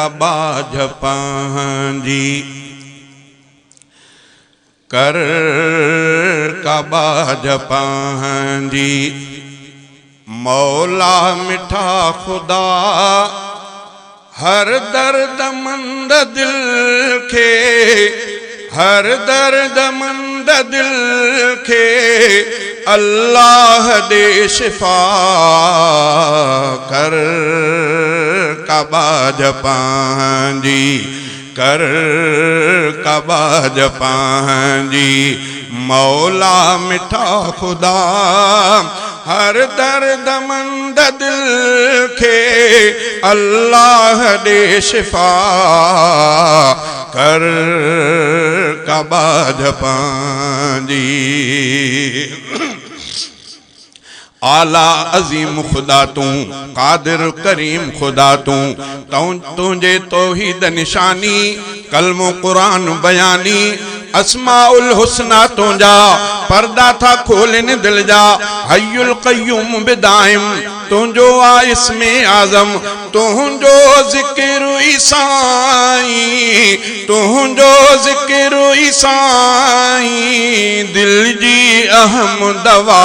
कबा जपांजी कर कबा जपांजी मौला मिठा खुदा हर दर्द मंद दिल के हर दर्द मंद दिल के अल्लाह दे शिफा कर कबा जपांजी कर कबा जपांजी मौला मिठा खुदा हर दर्द मंद दिल के अल्लाह दे शिफा कर कबा जपांजी आला अजीम खुदा तू कादिर करीम खुदा तू तुझे तौहीद निशानी कलमो कुरान बयानी अस्माउल हुस्ना तुझा पर्दा था खोलन दिल जा हय्युल क़य्यूम बिदाइम तुझो आ इस्मे आज़म तुझो ज़िक्र ईसाई तुझो ज़िक्र ईसाई दिल जी अहम दवा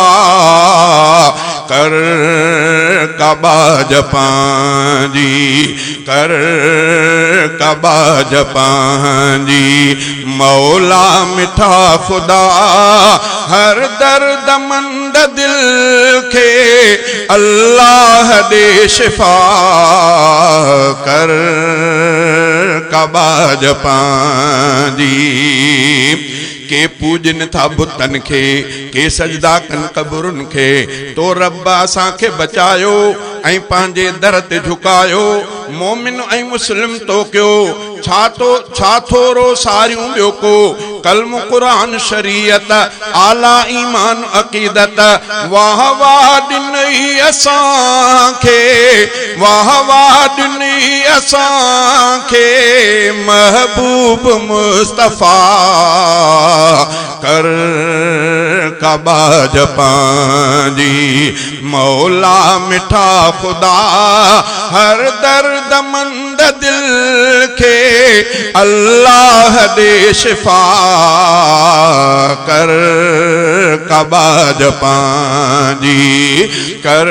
कर कबा जपांजी कर कबा जपांजी मौला मिठा खुदा हर दर्द मंद दिल के अल्लाह दे शिफा कर कबा जपांजी के पूजन था बुतन के सजदा कन कबरुन के तो रब्बा असांखे बचायो ऐं पांजे दर ते झुकायो मोमिन ऐं मुस्लिम तो क्यो छा थोरो सारियूं ॿियो को कलम कुरान शरीयत आला ईमान अकीदत वाह वाह ॾिनई असांखे वाह वाह ॾिनई असांखे महबूब मुस्तफ़ा कर कबा जपांजी मौला मिठा खुदा हर दर्द मंद दिल के अल्लाह दे शिफा कर कबा जपांजी कर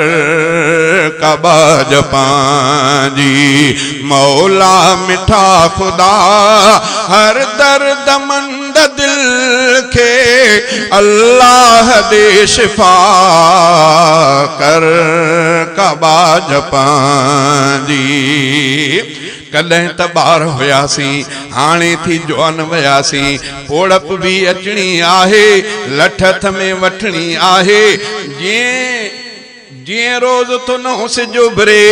कबा जपांजी मौला मिठा खुदा हर दर्द मंद दिल के अल्लाह दे शिफा कर कबा जपांजी कॾहिं त ॿार हुयासीं हाणे थी जवान वयासीं पोड़प भी अचणी आहे लठथ में वठणी आहे जीअं रोज़ तो न सिजो भरे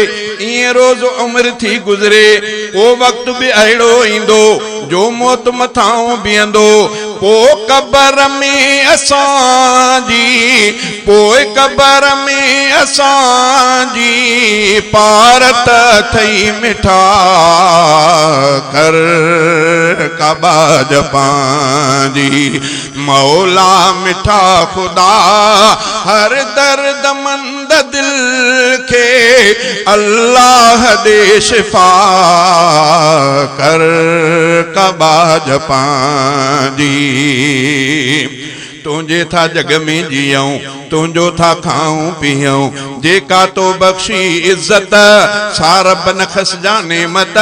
इएं रोज़ उम्र थी गुज़रे को वक्त भी अहिड़ो ईंदो जो मौत मथां बीहंदो पोइ क़बर में असांजी पोइ क़बर में असांजी पारत थई मिठा कर कबा जपांजी मौला मिठा खुदा हर दर्द मंद दिल के अल्लाह दे शिफा कर कबा जपांजी तुझे था जग में जियूं तुझो था खाऊं पियूं जेका तो बख्शी इज्जत सारब न खस जाने मत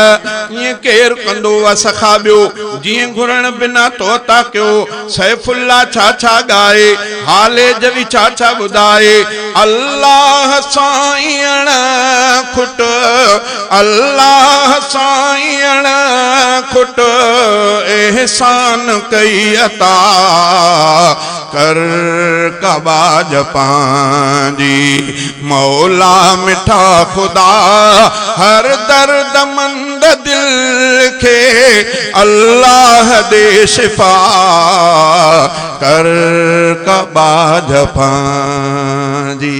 ये केर कंदो सखा बियो जिए घुरण बिना तो ता क्यों सैफुल्ला छा छा गाए हाले जवी छा छा बुधाए अल्लाह साईं खुट अल्लाह साईं खुट एहसान कई अता कर कबा जपांजी मौला मिठा खुदा हर दर्द मंद दिल के अल्लाह दे शिफा कर कबा जपांजी।